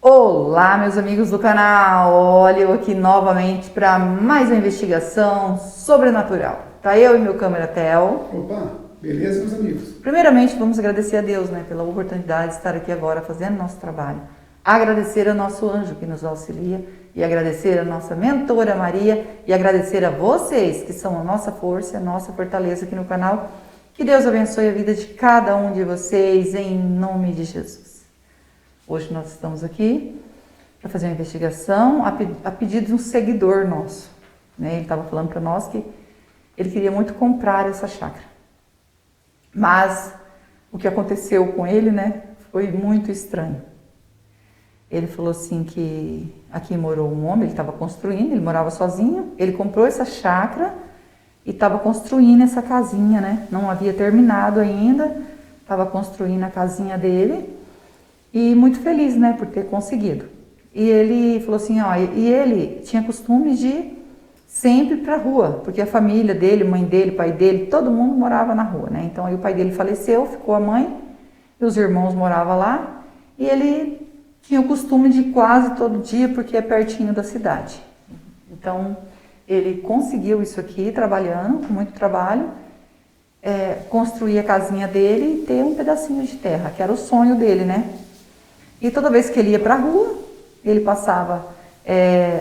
Olá, meus amigos do canal, olha eu aqui novamente para mais uma investigação sobrenatural. Tá eu e meu câmera Tel. Opa, beleza, meus amigos? Primeiramente, vamos agradecer a Deus, pela oportunidade de estar aqui agora fazendo nosso trabalho. Agradecer ao nosso anjo que nos auxilia e agradecer a nossa mentora Maria e agradecer a vocês que são a nossa força, a nossa fortaleza aqui no canal. Que Deus abençoe a vida de cada um de vocês em nome de Jesus. Hoje nós estamos aqui para fazer uma investigação a pedido de um seguidor nosso. Ele estava falando para nós que ele queria muito comprar essa chácara. Mas o que aconteceu com ele, foi muito estranho. Ele falou assim que aqui morou um homem, ele estava construindo, ele morava sozinho, ele comprou essa chácara e estava construindo essa casinha, Não havia terminado ainda, estava construindo a casinha dele. E muito feliz, por ter conseguido. E ele falou assim, e ele tinha costume de sempre ir para a rua, porque a família dele, mãe dele, pai dele, todo mundo morava na rua, Então aí o pai dele faleceu, ficou a mãe, e os irmãos moravam lá, e ele tinha o costume de ir quase todo dia, porque é pertinho da cidade. Então ele conseguiu isso aqui, trabalhando, com muito trabalho, construir a casinha dele e ter um pedacinho de terra, que era o sonho dele, E toda vez que ele ia para a rua, ele passava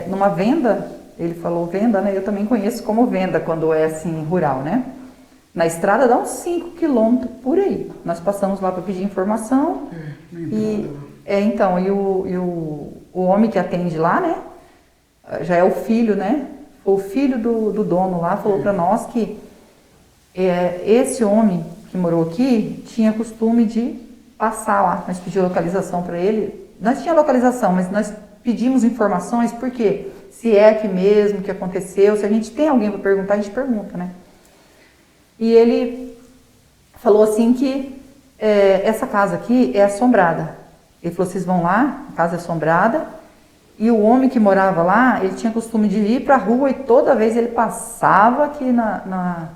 numa venda, ele falou venda, Eu também conheço como venda, quando é assim, rural, Na estrada dá uns 5 quilômetros por aí. Nós passamos lá para pedir informação. O homem que atende lá, já é o filho, O filho do dono lá falou para nós que esse homem que morou aqui tinha costume de passar lá. Nós pedimos localização para ele. Nós tínhamos localização, mas nós pedimos informações, porque se é aqui mesmo que aconteceu, se a gente tem alguém para perguntar, a gente pergunta, E ele falou assim que essa casa aqui é assombrada. Ele falou, vocês vão lá, a casa é assombrada, e o homem que morava lá, ele tinha costume de ir para a rua e toda vez ele passava aqui na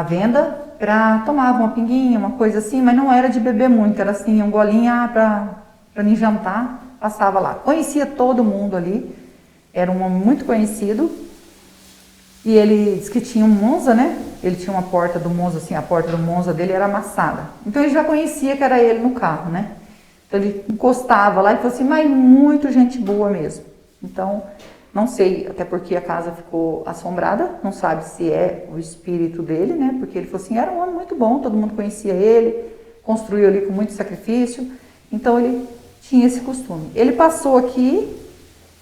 venda para tomar uma pinguinha, uma coisa assim, mas não era de beber muito, era assim, um golinho para nem jantar, passava lá. Conhecia todo mundo ali, era um homem muito conhecido, e ele disse que tinha um Monza, Ele tinha uma porta do Monza, assim, a porta do Monza dele era amassada. Então ele já conhecia que era ele no carro, Então ele encostava lá e falou assim, mas muito gente boa mesmo. Então, não sei, até porque a casa ficou assombrada, não sabe se é o espírito dele, Porque ele falou assim, era um homem muito bom, todo mundo conhecia ele, construiu ali com muito sacrifício, então ele tinha esse costume. Ele passou aqui,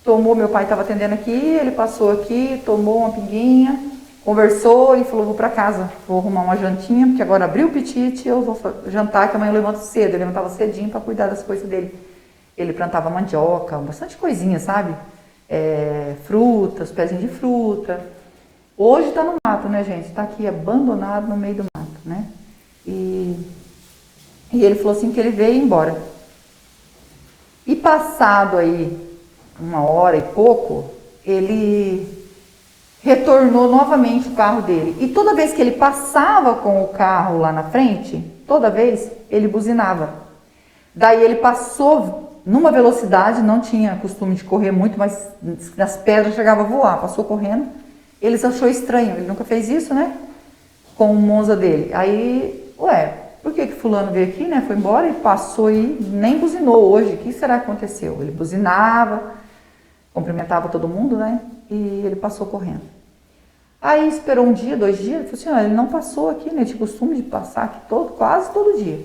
meu pai estava atendendo aqui, ele passou aqui, tomou uma pinguinha, conversou e falou, vou para casa, vou arrumar uma jantinha, porque agora abriu o apetite, eu vou jantar, que amanhã eu levanto cedo, ele levantava cedinho para cuidar das coisas dele. Ele plantava mandioca, bastante coisinha, sabe? Frutas, pezinhos de fruta. Hoje tá no mato, gente? Tá aqui abandonado no meio do mato, E ele falou assim que ele veio embora. E passado aí 1 hora e pouco, ele retornou novamente o carro dele. E toda vez que ele passava com o carro lá na frente, toda vez ele buzinava. Daí ele passou numa velocidade, não tinha costume de correr muito, mas nas pedras chegava a voar, passou correndo. Ele achou estranho, ele nunca fez isso, Com o Monza dele. Aí, por que fulano veio aqui, Foi embora e passou e nem buzinou hoje. O que será que aconteceu? Ele buzinava, cumprimentava todo mundo, E ele passou correndo. Aí esperou 1 dia, 2 dias, ele falou assim, ele não passou aqui, Tinha costume de passar aqui quase todo dia.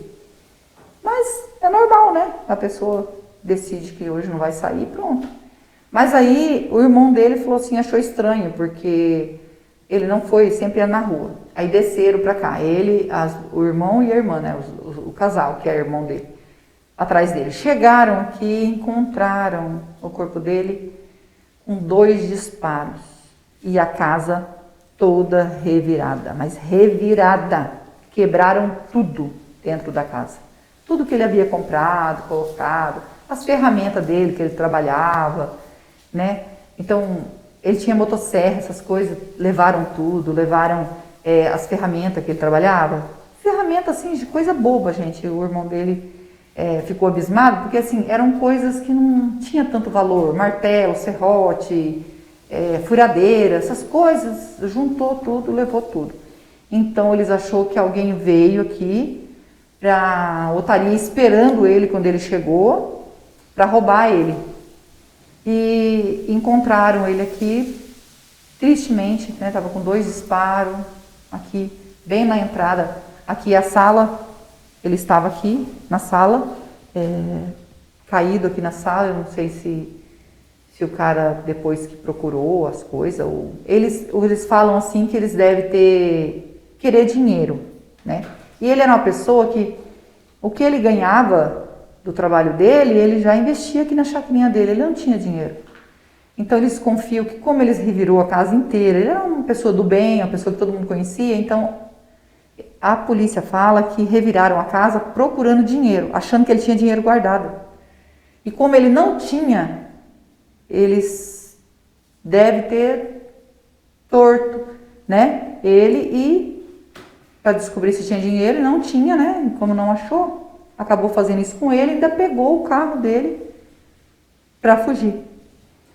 Mas é normal, A pessoa decide que hoje não vai sair, pronto. Mas aí o irmão dele falou assim, achou estranho, porque ele não foi, sempre ia na rua. Aí desceram para cá, o irmão e a irmã, o casal, que é irmão dele, atrás dele. Chegaram aqui e encontraram o corpo dele com 2 disparos e a casa toda revirada, mas revirada. Quebraram tudo dentro da casa. Tudo que ele havia comprado, colocado, as ferramentas dele que ele trabalhava, Então, ele tinha motosserra, essas coisas, levaram tudo, levaram as ferramentas que ele trabalhava. Ferramenta, assim, de coisa boba, gente. O irmão dele ficou abismado, porque assim, eram coisas que não tinha tanto valor, martelo, serrote, furadeira, essas coisas, juntou tudo, levou tudo. Então eles achou que alguém veio aqui, ou estaria esperando ele quando ele chegou, para roubar ele. E encontraram ele aqui, tristemente, né, estava com 2 disparos, aqui, bem na entrada, aqui a sala, ele estava aqui na sala, caído aqui na sala, eu não sei se o cara depois que procurou as coisas, ou eles falam assim que eles devem querer dinheiro, né? E ele era uma pessoa que o que ele ganhava do trabalho dele, ele já investia aqui na chacrinha dele, ele não tinha dinheiro. Então eles confiam que como eles revirou a casa inteira, ele era uma pessoa do bem, uma pessoa que todo mundo conhecia, então a polícia fala que reviraram a casa procurando dinheiro, achando que ele tinha dinheiro guardado. E como ele não tinha, eles devem ter torto, né? Ele e para descobrir se tinha dinheiro e não tinha, né? Como não achou, acabou fazendo isso com ele e ainda pegou o carro dele para fugir.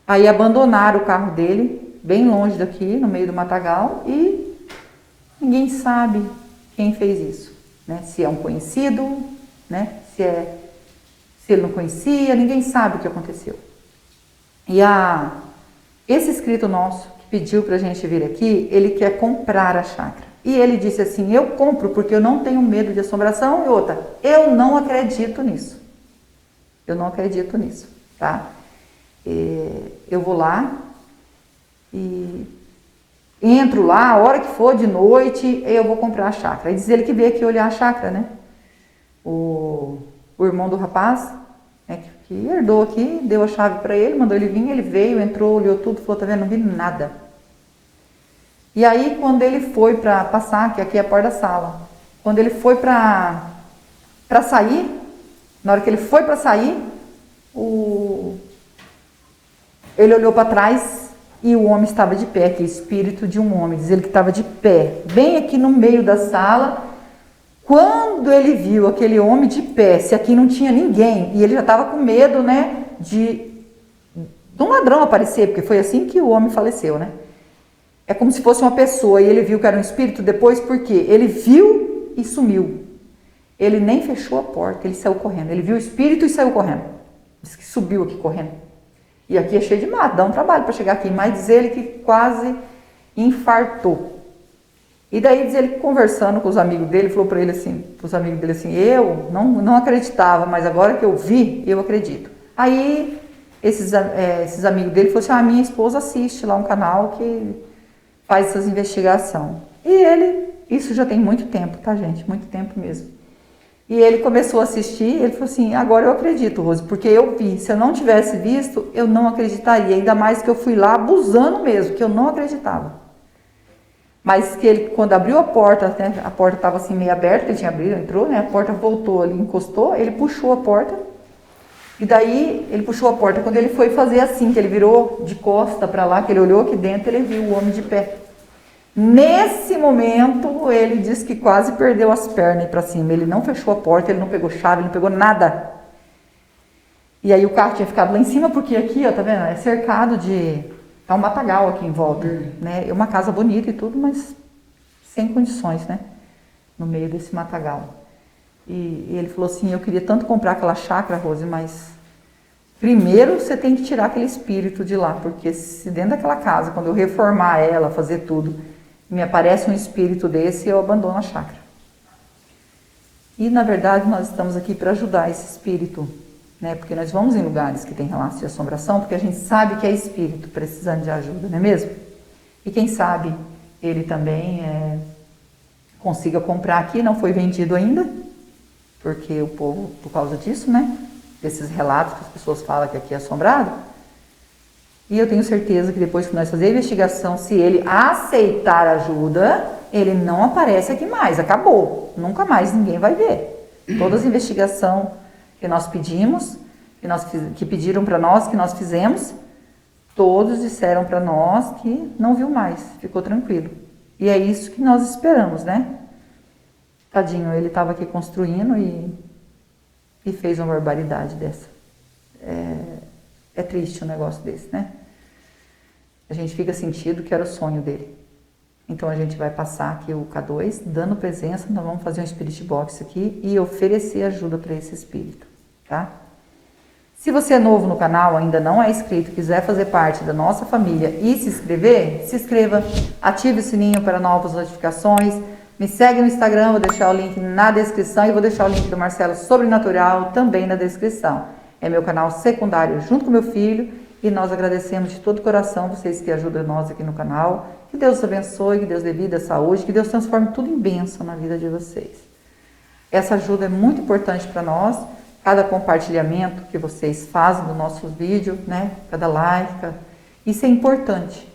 Aí abandonaram o carro dele bem longe daqui, no meio do matagal, e ninguém sabe quem fez isso, né? Se é um conhecido, né? Se ele não conhecia, ninguém sabe o que aconteceu. E esse inscrito nosso que pediu para a gente vir aqui, ele quer comprar a chácara. E ele disse assim, eu compro porque eu não tenho medo de assombração, e outra, eu não acredito nisso. Eu não acredito nisso, tá? Eu vou lá e entro lá, a hora que for de noite, eu vou comprar a chácara. Aí diz ele que veio aqui olhar a chácara, né? O irmão do rapaz, né, que herdou aqui, deu a chave para ele, mandou ele vir, ele veio, entrou, olhou tudo, falou, tá vendo, não vi nada. E aí, quando ele foi para passar, que aqui é a porta da sala, quando ele foi para sair, na hora que ele foi para sair, ele olhou para trás e o homem estava de pé, aqui, espírito de um homem, diz ele que estava de pé, bem aqui no meio da sala. Quando ele viu aquele homem de pé, se aqui não tinha ninguém, e ele já estava com medo, né, de um ladrão aparecer, porque foi assim que o homem faleceu, né? É como se fosse uma pessoa, e ele viu que era um espírito depois, porque ele viu e sumiu. Ele nem fechou a porta, ele saiu correndo. Ele viu o espírito e saiu correndo. Diz que subiu aqui correndo. E aqui é cheio de mato, dá um trabalho para chegar aqui, mas diz ele que quase infartou. E daí diz ele que conversando com os amigos dele, falou para ele assim, para os amigos dele assim, eu não acreditava, mas agora que eu vi, eu acredito. Aí esses amigos dele falaram assim, a minha esposa assiste lá um canal que faz essas investigações. E ele, isso já tem muito tempo, tá gente? Muito tempo mesmo. E ele começou a assistir, ele falou assim, agora eu acredito, Rosy, porque eu vi. Se eu não tivesse visto, eu não acreditaria. Ainda mais que eu fui lá abusando mesmo, que eu não acreditava. Mas que ele, quando abriu a porta, né, a porta estava assim meio aberta, ele tinha abrido, entrou, né, a porta voltou ali, encostou, ele puxou a porta. E daí, ele puxou a porta, quando ele foi fazer assim, que ele virou de costa para lá, que ele olhou aqui dentro, ele viu o homem de pé. Nesse momento, ele disse que quase perdeu as pernas para cima. Ele não fechou a porta, ele não pegou chave, ele não pegou nada. E aí o carro tinha ficado lá em cima, porque aqui, ó, tá vendo? É cercado de... Tá um matagal aqui em volta, né? É uma casa bonita e tudo, mas sem condições, né? No meio desse matagal. E ele falou assim, eu queria tanto comprar aquela chácara, Rosy, mas primeiro você tem que tirar aquele espírito de lá, porque se dentro daquela casa, quando eu reformar ela, fazer tudo, me aparece um espírito desse, eu abandono a chácara. E na verdade nós estamos aqui para ajudar esse espírito, né? Porque nós vamos em lugares que tem relatos de assombração, porque a gente sabe que é espírito precisando de ajuda, não é mesmo? E quem sabe ele também consiga comprar aqui, não foi vendido ainda, porque o povo, por causa disso, né? Desses relatos que as pessoas falam que aqui é assombrado. E eu tenho certeza que depois que nós fazermos a investigação, se ele aceitar ajuda, ele não aparece aqui mais, acabou. Nunca mais ninguém vai ver. Todas as investigações que nós pedimos, que pediram para nós, que nós fizemos, todos disseram para nós que não viu mais, ficou tranquilo. E é isso que nós esperamos, né? Tadinho, ele estava aqui construindo e e fez uma barbaridade dessa. É triste um negócio desse, né? A gente fica sentindo que era o sonho dele. Então a gente vai passar aqui o K2, dando presença, nós vamos fazer um Spiritbox aqui e oferecer ajuda para esse espírito, tá? Se você é novo no canal, ainda não é inscrito, quiser fazer parte da nossa família e se inscrever, se inscreva, ative o sininho para novas notificações, me segue no Instagram, vou deixar o link na descrição e vou deixar o link do Marcelo Sobrenatural também na descrição. É meu canal secundário junto com meu filho e nós agradecemos de todo o coração vocês que ajudam nós aqui no canal. Que Deus abençoe, que Deus dê vida, saúde, que Deus transforme tudo em bênção na vida de vocês. Essa ajuda é muito importante para nós. Cada compartilhamento que vocês fazem do nosso vídeo, né? Cada like, isso é importante,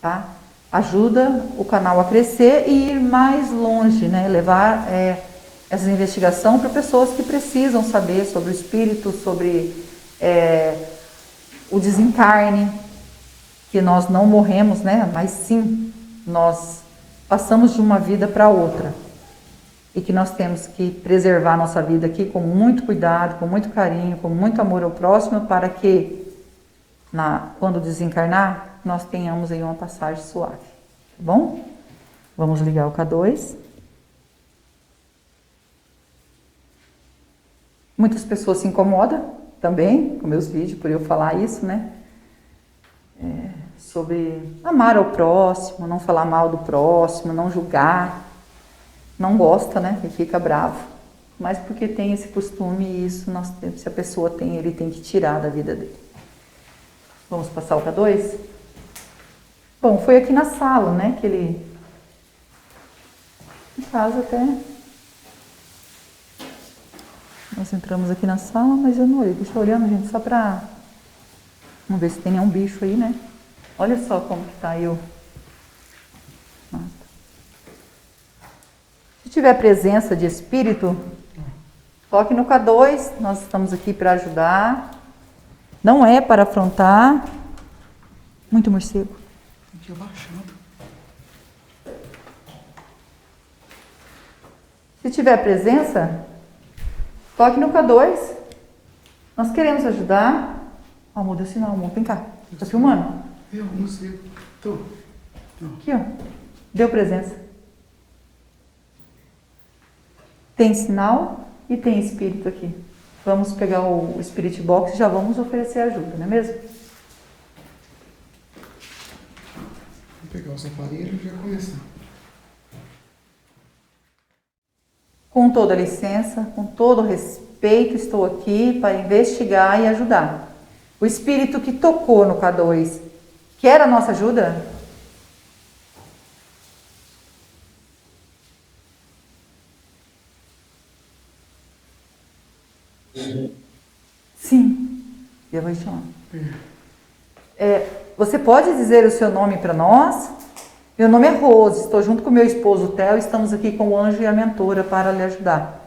tá? Ajuda o canal a crescer e ir mais longe, né? Levar essa investigação para pessoas que precisam saber sobre o espírito, sobre o desencarne, que nós não morremos, né? Mas sim, nós passamos de uma vida para outra. E que nós temos que preservar a nossa vida aqui com muito cuidado, com muito carinho, com muito amor ao próximo, para que, quando desencarnar, nós tenhamos aí uma passagem suave. Tá bom? Vamos ligar o K2. Muitas pessoas se incomodam também com meus vídeos, por eu falar isso, né? Sobre amar ao próximo, não falar mal do próximo, não julgar. Não gosta, né? E fica bravo. Mas porque tem esse costume e isso, se a pessoa tem, ele tem que tirar da vida dele. Vamos passar o K2? Bom, foi aqui na sala, né? Que ele... Em casa até... Nós entramos aqui na sala, mas eu não olhei. Deixa eu olhando, gente, só pra... Vamos ver se tem nenhum bicho aí, né? Olha só como que tá aí o... Se tiver presença de espírito, toque no K2, nós estamos aqui para ajudar. Não é para afrontar. Muito morcego. Tem que ir abaixando. Se tiver presença, toque no K2. Nós queremos ajudar. Ó, muda o sinal, amor. Vem cá. Tá filmando? Eu não sei. Tô. Aqui, ó. Deu presença. Tem sinal e tem espírito aqui. Vamos pegar o Spiritbox e já vamos oferecer ajuda, não é mesmo? Vou pegar os aparelhos e já começar. Com toda licença, com todo respeito, estou aqui para investigar e ajudar. O espírito que tocou no K2, quer a nossa ajuda? Sim, eu vou te chamar. Você pode dizer o seu nome para nós? Meu nome é Rosy, estou junto com meu esposo Theo, estamos aqui com o anjo e a mentora para lhe ajudar.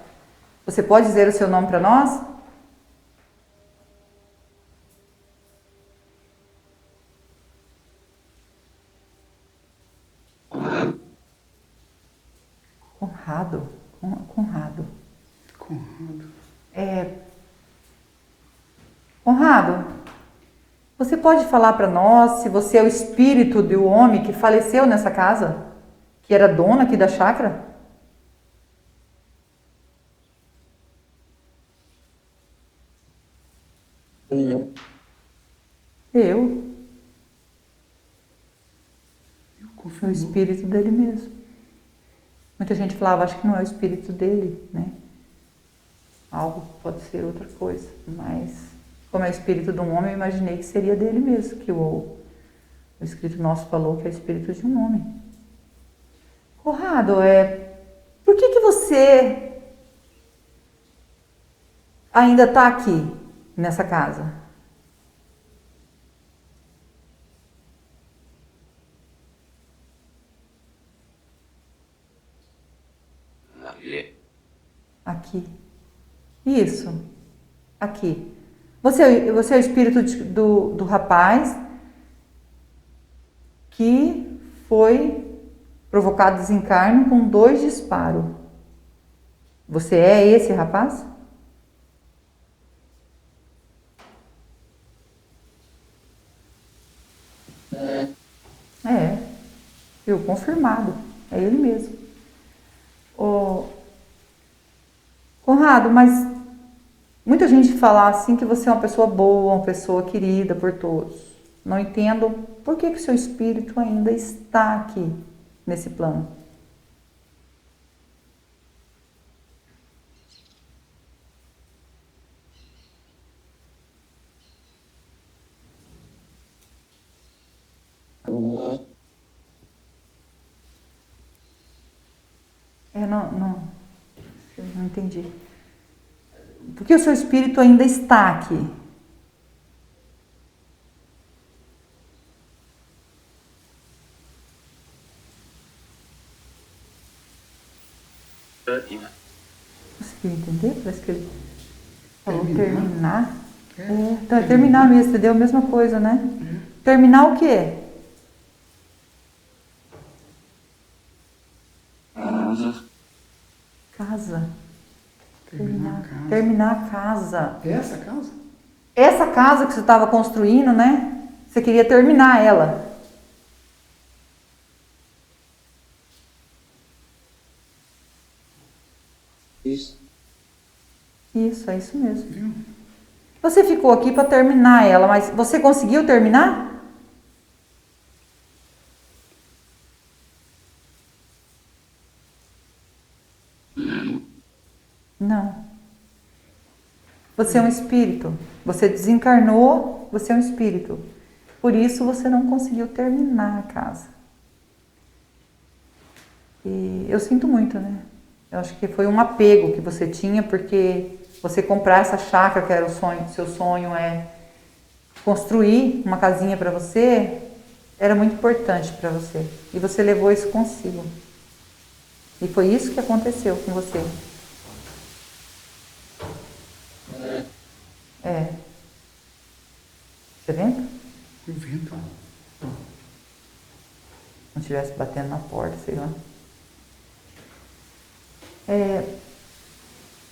Você pode dizer o seu nome para nós? Conrado. Conrado, você pode falar para nós se você é o espírito do homem que faleceu nessa casa? Que era dono aqui da chácara? Eu sou o espírito dele mesmo. Muita gente falava, acho que não é o espírito dele, né? Algo pode ser outra coisa, mas como é o espírito de um homem, eu imaginei que seria dele mesmo, que o escrito nosso falou que é o espírito de um homem. Conrado, por que você ainda está aqui, nessa casa? Aqui. Isso. Aqui. Você é o espírito do rapaz que foi provocado desencarno com 2 disparos. Você é esse rapaz? Viu? Confirmado. É ele mesmo. Ô, Conrado, mas muita gente fala assim que você é uma pessoa boa, uma pessoa querida por todos. Não entendo por que o seu espírito ainda está aqui, nesse plano. Não entendi. Por que o seu espírito ainda está aqui? Consegui entender? Parece que ele falou terminar. Terminar mesmo, entendeu? A mesma coisa, né? Terminar o quê? Casa. Terminar a casa. Essa casa? Essa casa que você estava construindo, né? Você queria terminar ela. Isso. Isso, é isso mesmo. Viu? Você ficou aqui para terminar ela, mas você conseguiu terminar? Não. Você é um espírito. Você desencarnou, você é um espírito. Por isso você não conseguiu terminar a casa. E eu sinto muito, né? Eu acho que foi um apego que você tinha, porque você comprar essa chácara, que era o sonho, seu sonho é construir uma casinha para você, era muito importante para você. E você levou isso consigo. E foi isso que aconteceu com você. Você vendo? Eu vendo. Não estivesse batendo na porta, sei lá.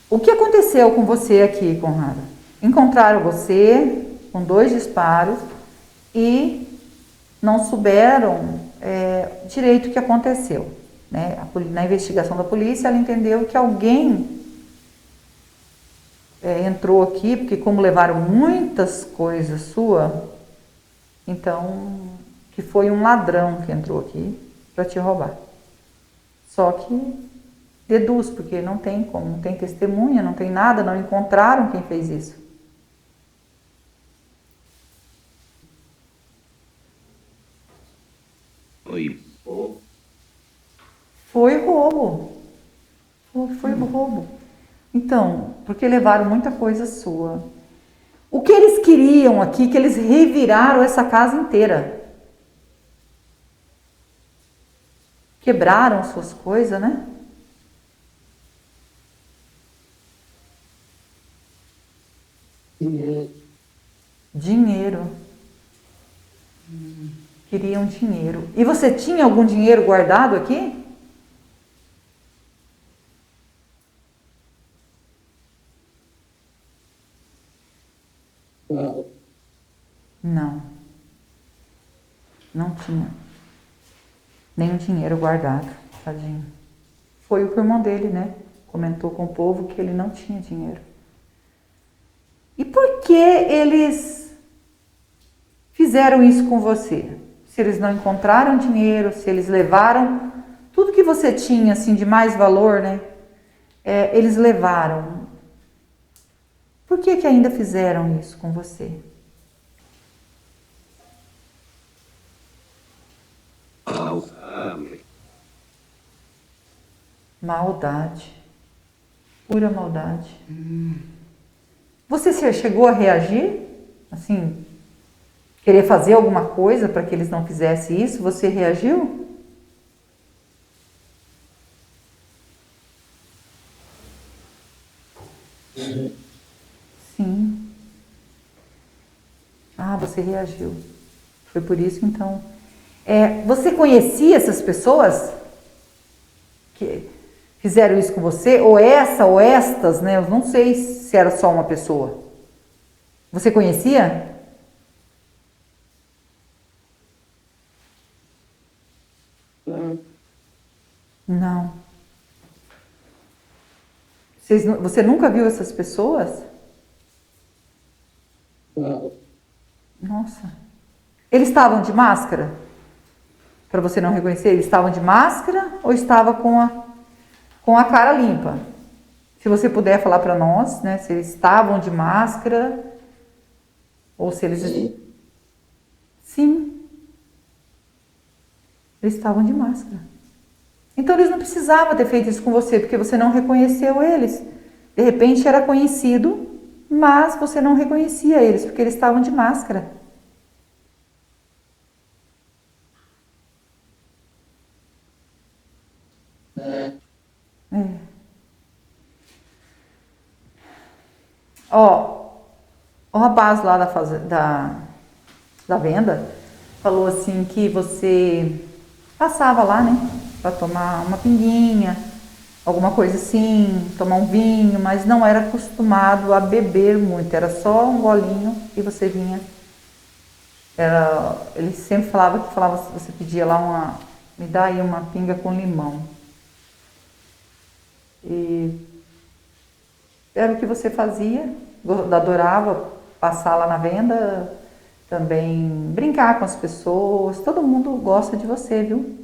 O que aconteceu com você aqui, Conrado? Encontraram você com 2 disparos e não souberam direito o que aconteceu. Né? Na investigação da polícia, ela entendeu que alguém entrou aqui, porque como levaram muitas coisas suas, então, que foi um ladrão que entrou aqui para te roubar. Só que deduz, porque não tem como, não tem testemunha, não tem nada, não encontraram quem fez isso. Foi roubo. Foi roubo. Então, porque levaram muita coisa sua. O que eles queriam aqui, que eles reviraram essa casa inteira. Quebraram suas coisas, né? Dinheiro. Queriam dinheiro. E você tinha algum dinheiro guardado aqui? Não. Não tinha. Nem dinheiro guardado, tadinho. Foi o que o irmão dele, né? Comentou com o povo que ele não tinha dinheiro. E por que eles fizeram isso com você? Se eles não encontraram dinheiro, se eles levaram tudo que você tinha assim de mais valor, né? Eles levaram. Por que ainda fizeram isso com você? Maldade. Pura maldade. Você chegou a reagir? Assim, querer fazer alguma coisa para que eles não fizessem isso? Você reagiu? Sim. Ah, você reagiu. Foi por isso, então. Você conhecia essas pessoas que fizeram isso com você? Ou essa, ou estas, né? Eu não sei se era só uma pessoa. Você conhecia? Não. Você nunca viu essas pessoas? Não. Nossa. Eles estavam de máscara? Para você não reconhecer, eles estavam de máscara ou estava com a cara limpa? Se você puder falar para nós, né, se eles estavam de máscara ou se eles... Sim. Eles estavam de máscara. Então eles não precisavam ter feito isso com você, porque você não reconheceu eles. De repente era conhecido, mas você não reconhecia eles, porque eles estavam de máscara. Ó, o rapaz lá da venda falou assim que você passava lá, né, para tomar uma pinguinha, alguma coisa assim, tomar um vinho, mas não era acostumado a beber muito, era só um golinho e você vinha. Ele sempre falava, você pedia lá me dá aí uma pinga com limão. E era o que você fazia, adorava passar lá na venda, também brincar com as pessoas, todo mundo gosta de você, viu?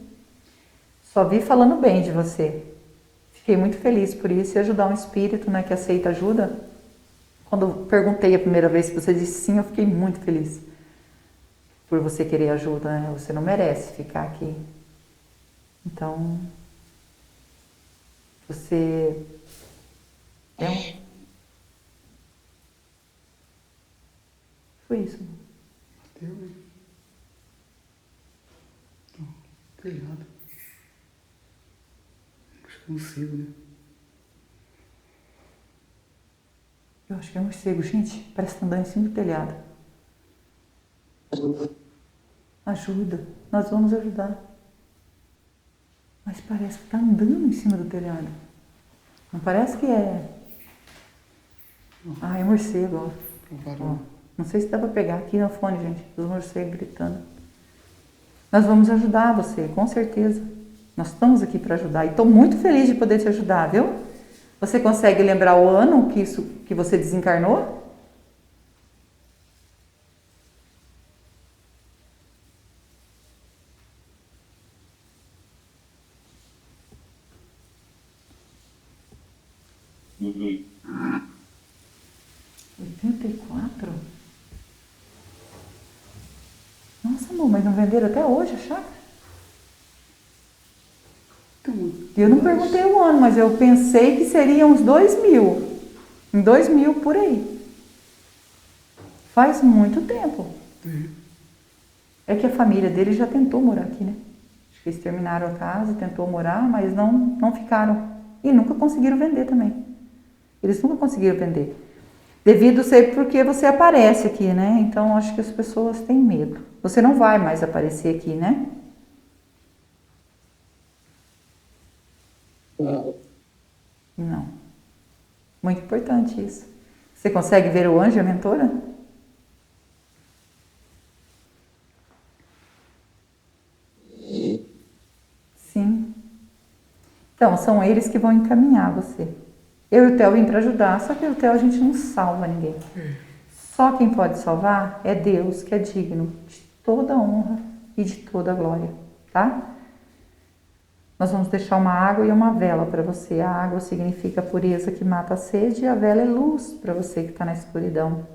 Só vi falando bem de você. Fiquei muito feliz por isso e ajudar um espírito, né, que aceita ajuda. Quando eu perguntei a primeira vez se você disse sim, eu fiquei muito feliz por você querer ajuda, né? Você não merece ficar aqui. Então, você é um... Foi isso. Bateu, né? Telhado. Acho que consigo, né? Eu acho que é um morcego, gente. Parece que tá andando em cima do telhado. Ajuda. Nós vamos ajudar. Mas parece que tá andando em cima do telhado. Não parece que é... Ah, é morcego, ó. Não sei se dá pra pegar aqui no fone, gente. Os morcegos gritando. Nós vamos ajudar você, com certeza. Nós estamos aqui para ajudar. E estou muito feliz de poder te ajudar, viu? Você consegue lembrar o ano que você desencarnou? Uhum. 84? Nossa, amor, mas não venderam até hoje a chácara? E eu não perguntei o ano, mas eu pensei que seria uns 2000. Em 2000, por aí. Faz muito tempo. É que a família dele já tentou morar aqui, né? Acho que eles terminaram a casa, tentou morar, mas não ficaram. E nunca conseguiram vender também. Eles nunca conseguiram vender. Devido ser porque você aparece aqui, né? Então, acho que as pessoas têm medo. Você não vai mais aparecer aqui, né? Não. Muito importante isso. Você consegue ver o anjo e a mentora? Sim. Então, são eles que vão encaminhar você. Eu e o Theo vim para ajudar, só que o Theo a gente não salva ninguém. Só quem pode salvar é Deus, que é digno de toda a honra e de toda a glória, tá? Nós vamos deixar uma água e uma vela para você. A água significa a pureza que mata a sede e a vela é luz para você que está na escuridão.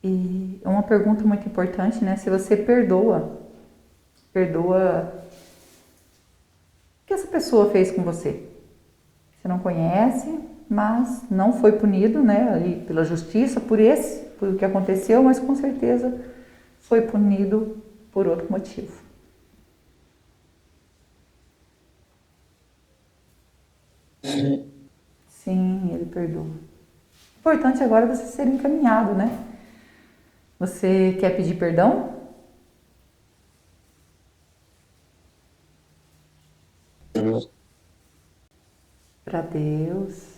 E uma pergunta muito importante, né? Se você perdoa o que essa pessoa fez com você. Você não conhece, mas não foi punido, né, ali pela justiça por o que aconteceu, mas com certeza foi punido por outro motivo. Sim, ele perdoa. O importante agora é você ser encaminhado, né? Você quer pedir perdão? Para Deus.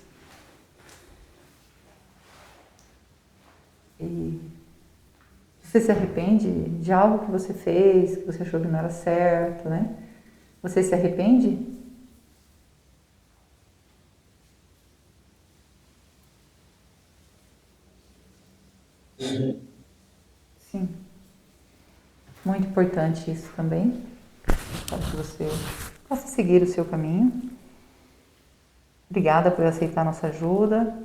E você se arrepende de algo que você fez, que você achou que não era certo, né? Você se arrepende? Sim. Muito importante isso também, para que você possa seguir o seu caminho. Obrigada por aceitar nossa ajuda,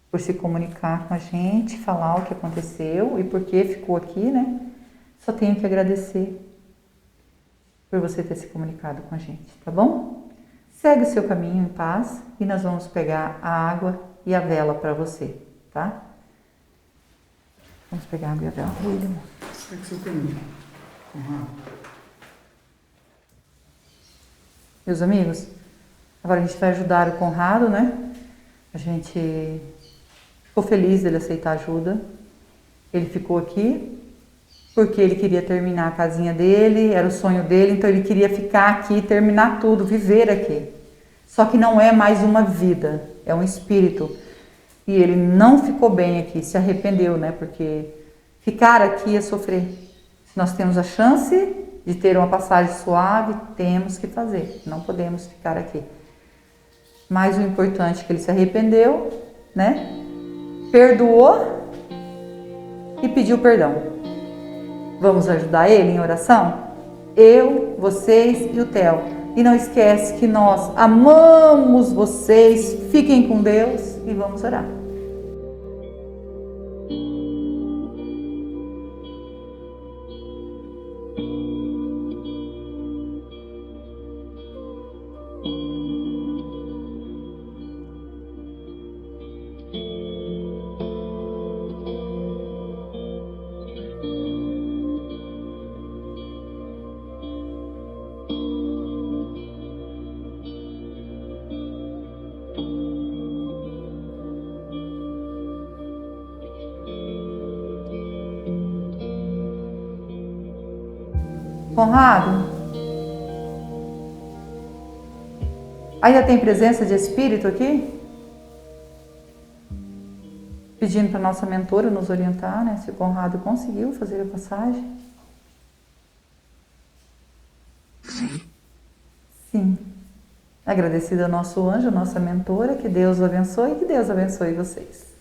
por se comunicar com a gente, falar o que aconteceu e por que ficou aqui, né? Só tenho que agradecer por você ter se comunicado com a gente, tá bom? Segue o seu caminho em paz e nós vamos pegar a água e a vela para você, tá? Vamos pegar a água e a vela para ele, amor. Segue seu caminho. Meus amigos, agora a gente vai ajudar o Conrado, né? A gente ficou feliz dele aceitar ajuda. Ele ficou aqui porque ele queria terminar a casinha dele, era o sonho dele, então ele queria ficar aqui, terminar tudo, viver aqui. Só que não é mais uma vida, é um espírito. E ele não ficou bem aqui, se arrependeu, né? Porque ficar aqui é sofrer. Se nós temos a chance de ter uma passagem suave, temos que fazer, não podemos ficar aqui. Mas o importante é que ele se arrependeu, né? Perdoou e pediu perdão. Vamos ajudar ele em oração? Eu, vocês e o Theo. E não esquece que nós amamos vocês, fiquem com Deus e vamos orar. Conrado, ainda tem presença de Espírito aqui? Pedindo para nossa mentora nos orientar, né? Se o Conrado conseguiu fazer a passagem. Sim. Agradecida ao nosso anjo, nossa mentora, que Deus o abençoe e que Deus abençoe vocês.